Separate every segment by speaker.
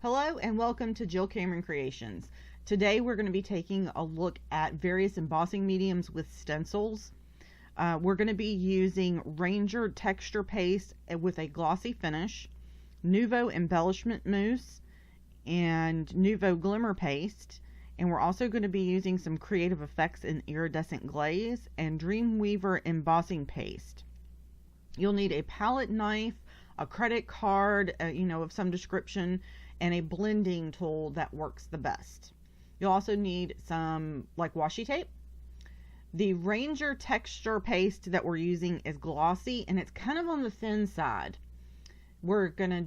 Speaker 1: Hello and welcome to Jill Cameron Creations. Today we're going to be taking a look at various embossing mediums with stencils. We're going to be using Ranger texture paste with a glossy finish, Nuvo embellishment mousse, and Nuvo glimmer paste. And we're also going to be using some creative effects in iridescent glaze and Dreamweaver embossing paste. You'll need a palette knife, a credit card, of some description, and a blending tool that works the best. You'll also need some washi tape. The Ranger texture paste that we're using is glossy and it's kind of on the thin side. We're going to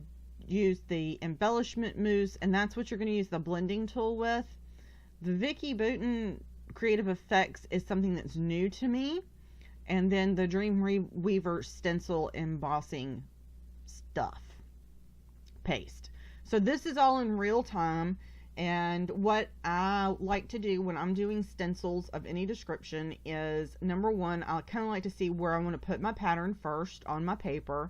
Speaker 1: use the embellishment mousse, and that's what you're going to use the blending tool with. The Vicky Bouton creative effects is something that's new to me. And then the Dreamweaver stencil embossing stuff paste. So this is all in real time, and what I like to do when I'm doing stencils of any description is, number one, I kind of like to see where I want to put my pattern first on my paper,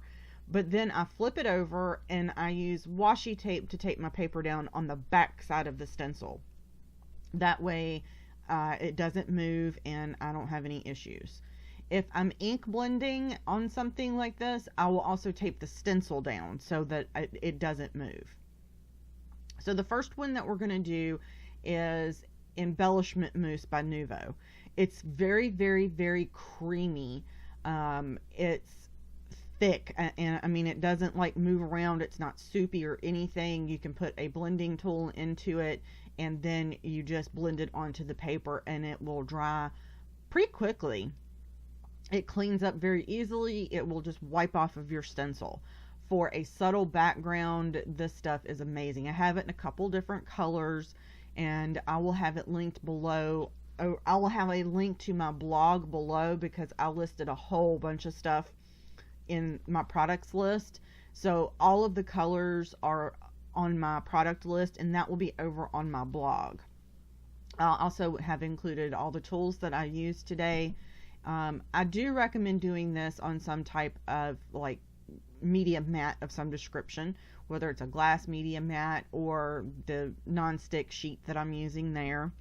Speaker 1: but then I flip it over and I use washi tape to tape my paper down on the back side of the stencil. That way it doesn't move and I don't have any issues. If I'm ink blending on something like this, I will also tape the stencil down so that it doesn't move. So the first one that we're going to do is Embellishment Mousse by Nuvo. It's very, very, very creamy. It's thick, and I mean, it doesn't move around. It's not soupy or anything. You can put a blending tool into it, and then you just blend it onto the paper, and it will dry pretty quickly. It cleans up very easily. It will just wipe off of your stencil. For a subtle background, this stuff is amazing. I have it in a couple different colors, and I will have it linked below. I will have a link to my blog below because I listed a whole bunch of stuff in my products list. So all of the colors are on my product list, and that will be over on my blog. I'll also have included all the tools that I used today. I do recommend doing this on some type of media mat of some description, whether it's a glass media mat or the non-stick sheet that I'm using there.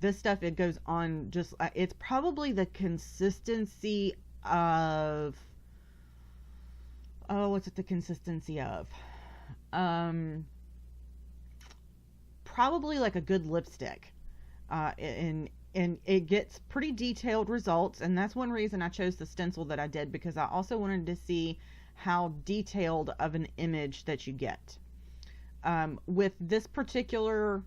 Speaker 1: This stuff, it goes on just, it's probably the consistency of, what's it the consistency of? Probably like a good lipstick. And it gets pretty detailed results, and that's one reason I chose the stencil that I did, because I also wanted to see how detailed of an image that you get. With this particular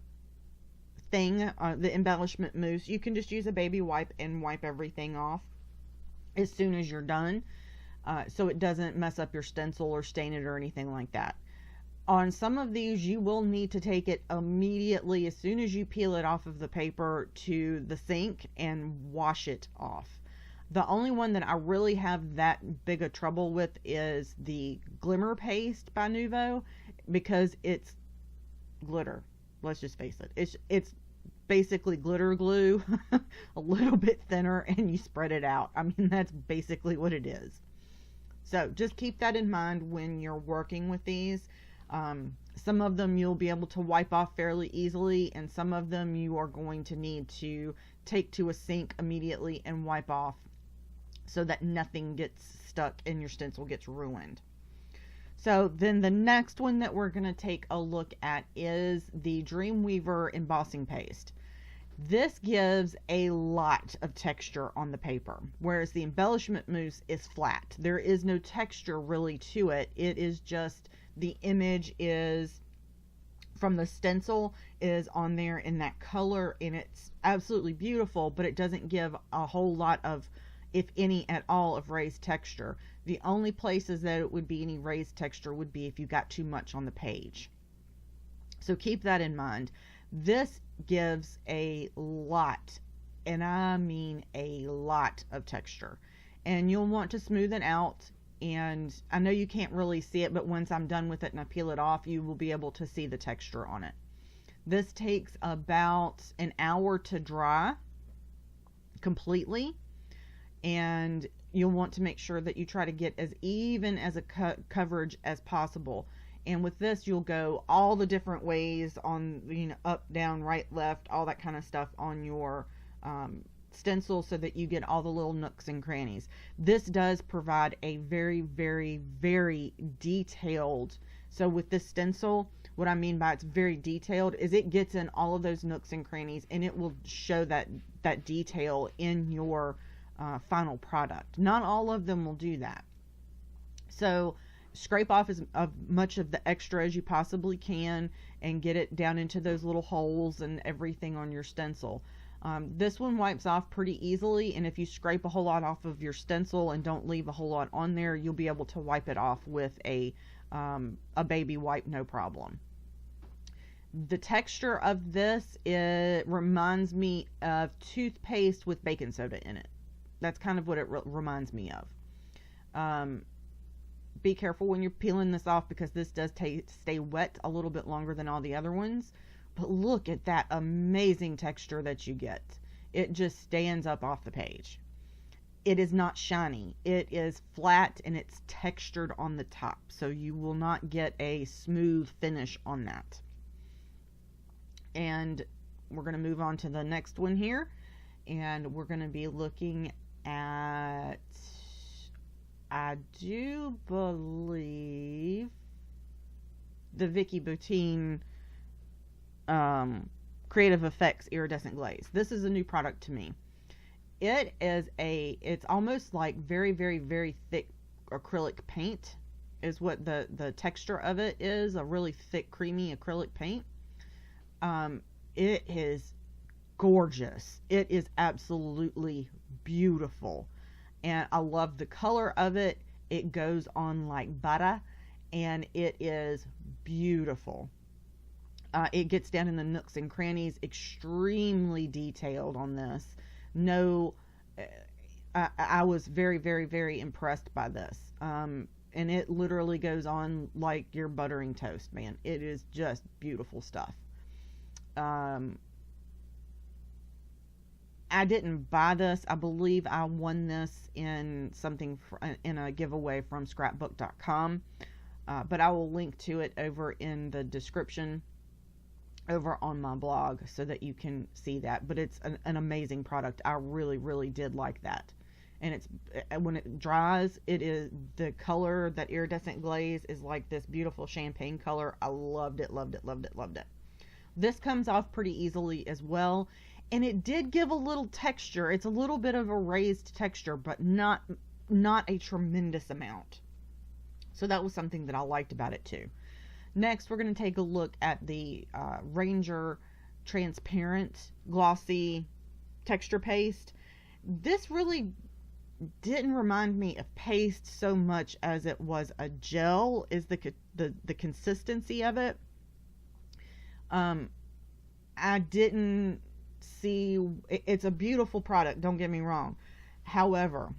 Speaker 1: thing, the embellishment mousse, you can just use a baby wipe and wipe everything off as soon as you're done, so it doesn't mess up your stencil or stain it or anything like that. On some of these, you will need to take it immediately as soon as you peel it off of the paper to the sink and wash it off. The only one that I really have that big of trouble with is the Glimmer Paste by Nuvo, because it's glitter. Let's just face it. It's basically glitter glue, a little bit thinner, and you spread it out. I mean, that's basically what it is. So just keep that in mind when you're working with these. Some of them you'll be able to wipe off fairly easily, and some of them you are going to need to take to a sink immediately and wipe off so that nothing gets stuck and your stencil gets ruined. So then the next one that we're going to take a look at is the Dreamweaver embossing paste. This gives a lot of texture on the paper, whereas the embellishment mousse is flat. There is no texture really to it. It is just the image is from the stencil is on there in that color, and it's absolutely beautiful, but it doesn't give a whole lot of, if any at all, of raised texture. The only places that it would be any raised texture would be if you got too much on the page. So keep that in mind. This gives a lot, and I mean a lot, of texture, and you'll want to smooth it out. And I know you can't really see it, but once I'm done with it and I peel it off, you will be able to see the texture on it. This takes about an hour to dry completely, and you'll want to make sure that you try to get as even as a coverage as possible. And with this, you'll go all the different ways on, you know, up, down, right, left, all that kind of stuff on your stencil, so that you get all the little nooks and crannies. This does provide a very, very, very detailed, so with this stencil, what I mean by it's very detailed is it gets in all of those nooks and crannies, and it will show that detail in your final product. Not all of them will do that. So scrape off as much of the extra as you possibly can and get it down into those little holes and everything on your stencil. This one wipes off pretty easily, and if you scrape a whole lot off of your stencil and don't leave a whole lot on there, you'll be able to wipe it off with a baby wipe, no problem. The texture of this, it reminds me of toothpaste with baking soda in it. That's kind of what it reminds me of. Be careful when you're peeling this off, because this does stay wet a little bit longer than all the other ones. But look at that amazing texture that you get. It just stands up off the page. It is not shiny. It is flat and it's textured on the top. So you will not get a smooth finish on that. And we're going to move on to the next one here. And we're going to be looking at, I do believe, the Vicky Boutine Creative Effects Iridescent Glaze. This is a new product to me. It's almost like very, very, very thick acrylic paint is what the texture of it is. A really thick, creamy acrylic paint. It is gorgeous. It is absolutely beautiful. And I love the color of it. It goes on like butter, and it is beautiful. It gets down in the nooks and crannies, extremely detailed on this. No, I was very, very, very impressed by this. And it literally goes on like you're buttering toast, man. It is just beautiful stuff. I didn't buy this. I believe I won this in in a giveaway from scrapbook.com. But I will link to it over in the description over on my blog so that you can see that. But it's an amazing product. I really, really did like that. And it's, when it dries, it is, the color, that iridescent glaze is like this beautiful champagne color. I loved it, loved it, loved it, loved it. This comes off pretty easily as well. And it did give a little texture. It's a little bit of a raised texture, but not a tremendous amount. So that was something that I liked about it too. Next, we're going to take a look at the Ranger Transparent Glossy Texture Paste. This really didn't remind me of paste so much as it was a gel, is the consistency of it. I didn't see, it's a beautiful product, don't get me wrong. However,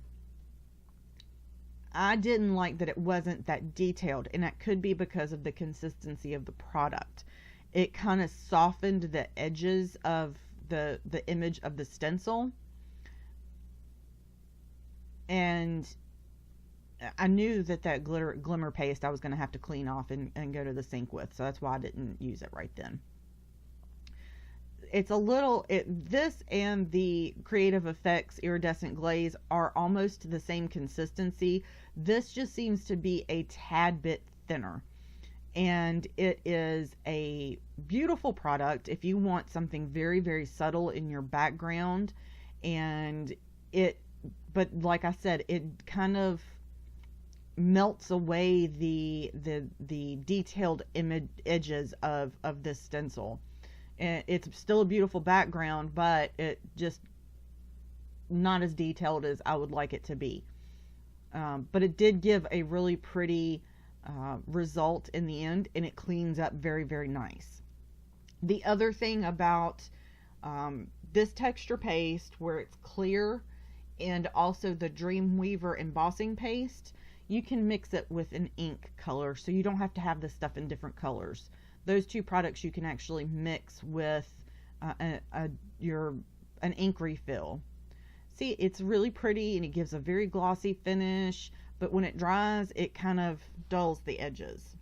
Speaker 1: I didn't like that it wasn't that detailed, and that could be because of the consistency of the product. It kind of softened the edges of the image of the stencil, and I knew that glimmer paste I was going to have to clean off and go to the sink with, so that's why I didn't use it right then. It's a little, this and the Creative Effects Iridescent Glaze are almost the same consistency. This just seems to be a tad bit thinner. And it is a beautiful product if you want something very, very subtle in your background. And but like I said, it kind of melts away the detailed edges of this stencil. And it's still a beautiful background, but it just not as detailed as I would like it to be. But it did give a really pretty result in the end, and it cleans up very, very nice. The other thing about this texture paste, where it's clear, and also the Dreamweaver embossing paste, you can mix it with an ink color, so you don't have to have this stuff in different colors. Those two products you can actually mix with an ink refill. See, it's really pretty and it gives a very glossy finish, but when it dries, it kind of dulls the edges.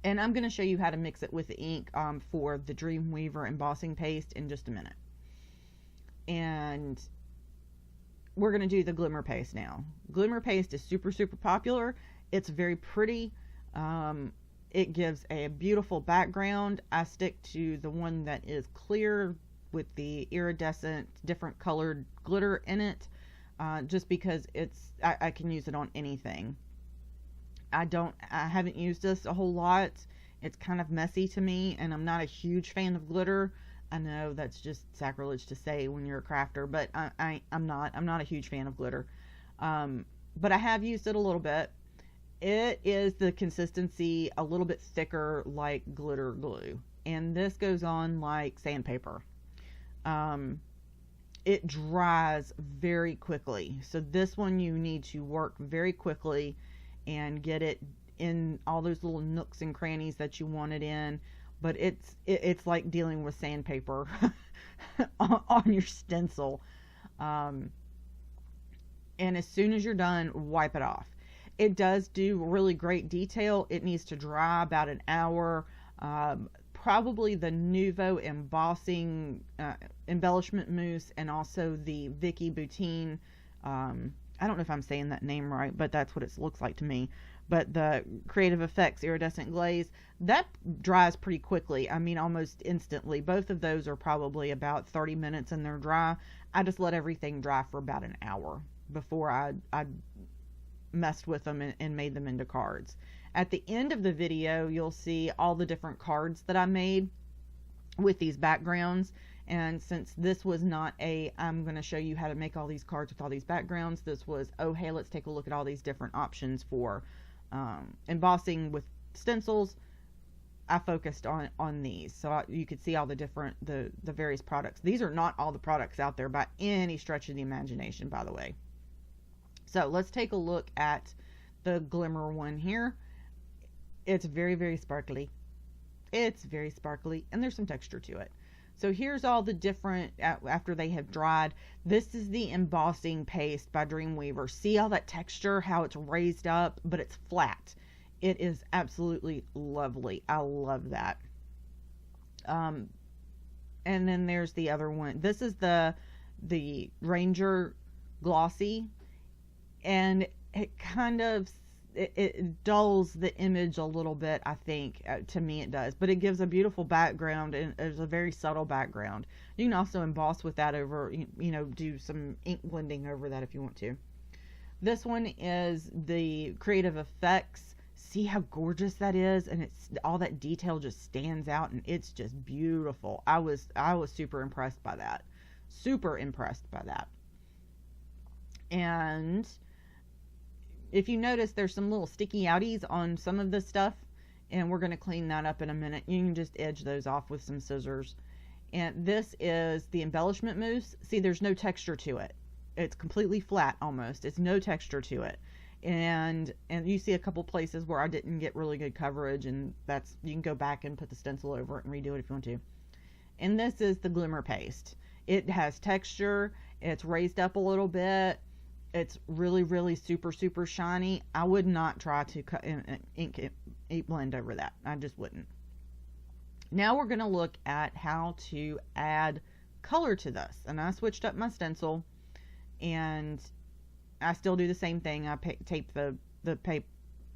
Speaker 1: And I'm going to show you how to mix it with the ink for the Dreamweaver embossing paste in just a minute. And we're going to do the glimmer paste now. Glimmer paste is super, super popular. It's very pretty. It gives a beautiful background. I stick to the one that is clear with the iridescent, different colored glitter in it, just because I can use it on anything. I haven't used this a whole lot. It's kind of messy to me, and I'm not a huge fan of glitter. I know that's just sacrilege to say when you're a crafter, but I'm not a huge fan of glitter. But I have used it a little bit. It is the consistency a little bit thicker like glitter glue, and this goes on like sandpaper. It dries very quickly, so this one you need to work very quickly and get it in all those little nooks and crannies that you want it in. But it's like dealing with sandpaper on your stencil. And as soon as you're done, wipe it off. It does do really great detail. It needs to dry about an hour. Probably the Nuvo embossing embellishment mousse, and also the Vicky Boutine. I don't know if I'm saying that name right, but that's what it looks like to me. But the Creative Effects Iridescent Glaze, that dries pretty quickly. I mean, almost instantly. Both of those are probably about 30 minutes and they're dry. I just let everything dry for about an hour before I messed with them and made them into cards. At the end of the video, you'll see all the different cards that I made with these backgrounds. And since this was not I'm going to show you how to make all these cards with all these backgrounds, this was, oh, hey, let's take a look at all these different options for embossing with stencils. I focused on these, so you could see all the different, the various products. These are not all the products out there by any stretch of the imagination, by the way. So let's take a look at the glimmer one here. It's very, very sparkly. It's very sparkly, and there's some texture to it. So here's all the different, after they have dried. This is the embossing paste by Dreamweaver. See all that texture, how it's raised up, but it's flat. It is absolutely lovely. I love that. And then there's the other one. This is the Ranger Glossy, and it kind of, it dulls the image a little bit, I think. To me it does, but it gives a beautiful background, and it's a very subtle background. You can also emboss with that over, you know, do some ink blending over that if you want to. This one is the Creative Effects. See how gorgeous that is, and it's all that detail just stands out, and it's just beautiful. I was super impressed by that. Super impressed by that. And if you notice, there's some little sticky outies on some of this stuff, and we're going to clean that up in a minute. You can just edge those off with some scissors. And this is the embellishment mousse. See, there's no texture to it. It's completely flat almost. It's no texture to it. And you see a couple places where I didn't get really good coverage, and that's, you can go back and put the stencil over it and redo it if you want to. And this is the glimmer paste. It has texture. It's raised up a little bit. It's really, really super, super shiny. I would not try to cut ink blend over that. I just wouldn't. Now we're going to look at how to add color to this. And I switched up my stencil, and I still do the same thing. I tape the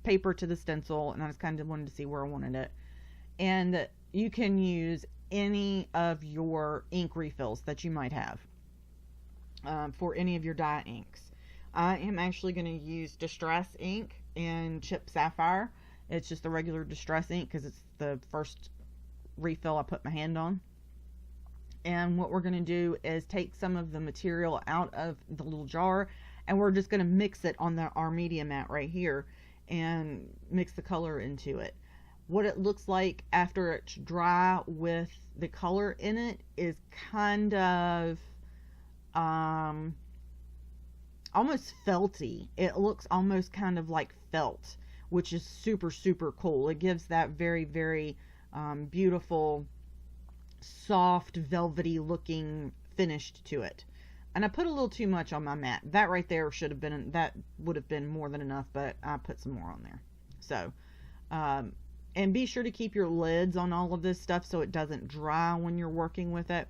Speaker 1: paper to the stencil, and I just kind of wanted to see where I wanted it. And you can use any of your ink refills that you might have for any of your dye inks. I am actually going to use Distress ink and Chip Sapphire. It's just the regular Distress ink because it's the first refill I put my hand on. And what we're going to do is take some of the material out of the little jar, and we're just going to mix it on our media mat right here and mix the color into it. What it looks like after it's dry with the color in it is kind of almost felty. It looks almost kind of like felt, which is super, super cool. It gives that very, very beautiful, soft, velvety looking finish to it. And I put a little too much on my mat. That right there should have been, that would have been more than enough, but I put some more on there. So, and be sure to keep your lids on all of this stuff so it doesn't dry when you're working with it.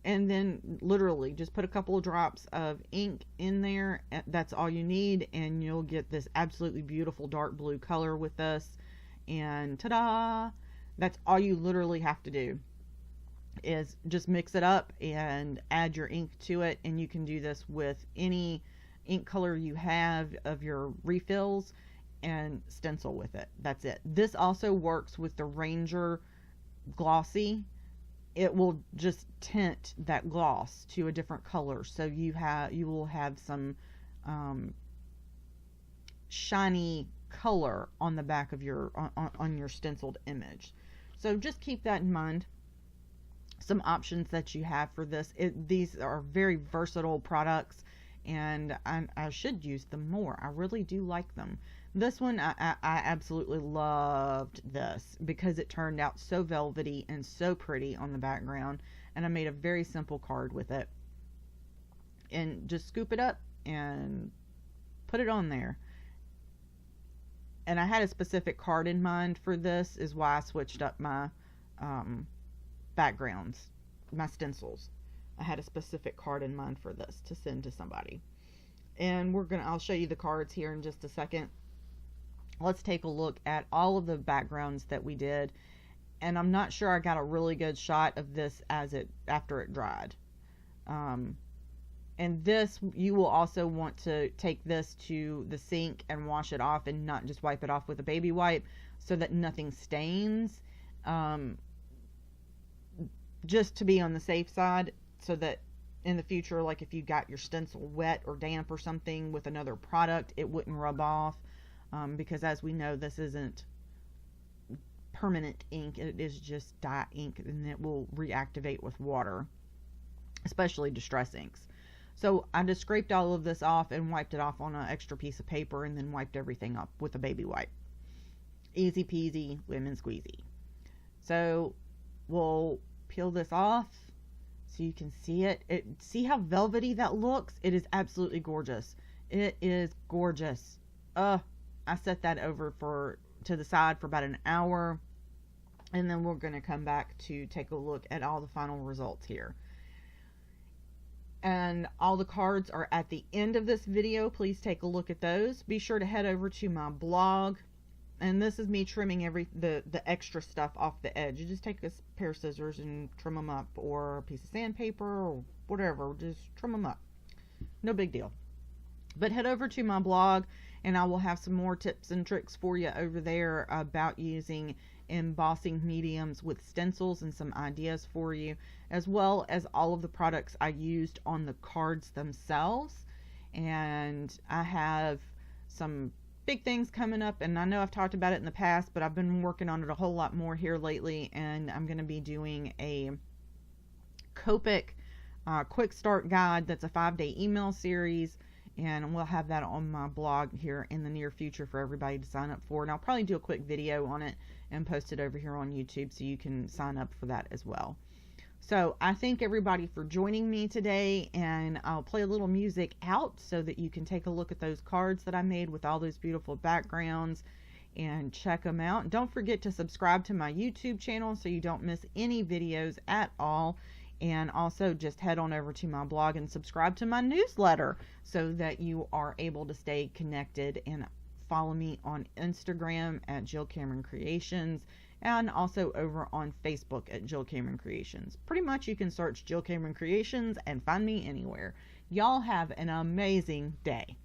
Speaker 1: And then literally just put a couple of drops of ink in there. That's all you need, and you'll get this absolutely beautiful dark blue color with this. And ta-da! That's all you literally have to do, is just mix it up and add your ink to it. And you can do this with any ink color you have of your refills and stencil with it. That's it. This also works with the Ranger Glossy. It will just tint that gloss to a different color, so you will have some shiny color on the back of your on your stenciled image. So just keep that in mind. Some options that you have for this. These are very versatile products, and I should use them more. I really do like them. This one, I absolutely loved this because it turned out so velvety and so pretty on the background, and I made a very simple card with it. And just scoop it up and put it on there. And I had a specific card in mind for this, is why I switched up my backgrounds, my stencils. I had a specific card in mind for this to send to somebody. And I'll show you the cards here in just a second. Let's take a look at all of the backgrounds that we did. And I'm not sure I got a really good shot of this after it dried. And this, you will also want to take this to the sink and wash it off, and not just wipe it off with a baby wipe, so that nothing stains. Just to be on the safe side, so that in the future, like if you got your stencil wet or damp or something with another product, it wouldn't rub off. Because as we know, this isn't permanent ink. It is just dye ink, and it will reactivate with water, especially distress inks. So I just scraped all of this off and wiped it off on an extra piece of paper, and then wiped everything up with a baby wipe. Easy peasy, lemon squeezy. So we'll peel this off so you can see it. See how velvety that looks? It is absolutely gorgeous. It is gorgeous. I set that over to the side for about an hour, and then we're going to come back to take a look at all the final results here. And all the cards are at the end of this video. Please take a look at those. Be sure to head over to my blog. And this is me trimming the extra stuff off the edge. You just take a pair of scissors and trim them up, or a piece of sandpaper or whatever. Just trim them up. No big deal. But head over to my blog, and I will have some more tips and tricks for you over there about using embossing mediums with stencils, and some ideas for you, as well as all of the products I used on the cards themselves. And I have some big things coming up, and I know I've talked about it in the past, but I've been working on it a whole lot more here lately. And I'm going to be doing a Copic quick start guide that's a 5-day email series, and we'll have that on my blog here in the near future for everybody to sign up for. And I'll probably do a quick video on it and post it over here on YouTube, so you can sign up for that as well. So I thank everybody for joining me today, and I'll play a little music out so that you can take a look at those cards that I made with all those beautiful backgrounds and check them out. Don't forget to subscribe to my YouTube channel so you don't miss any videos at all. And also just head on over to my blog and subscribe to my newsletter so that you are able to stay connected, and follow me on Instagram at Jill Cameron Creations, and also over on Facebook at Jill Cameron Creations. Pretty much you can search Jill Cameron Creations and find me anywhere. Y'all have an amazing day.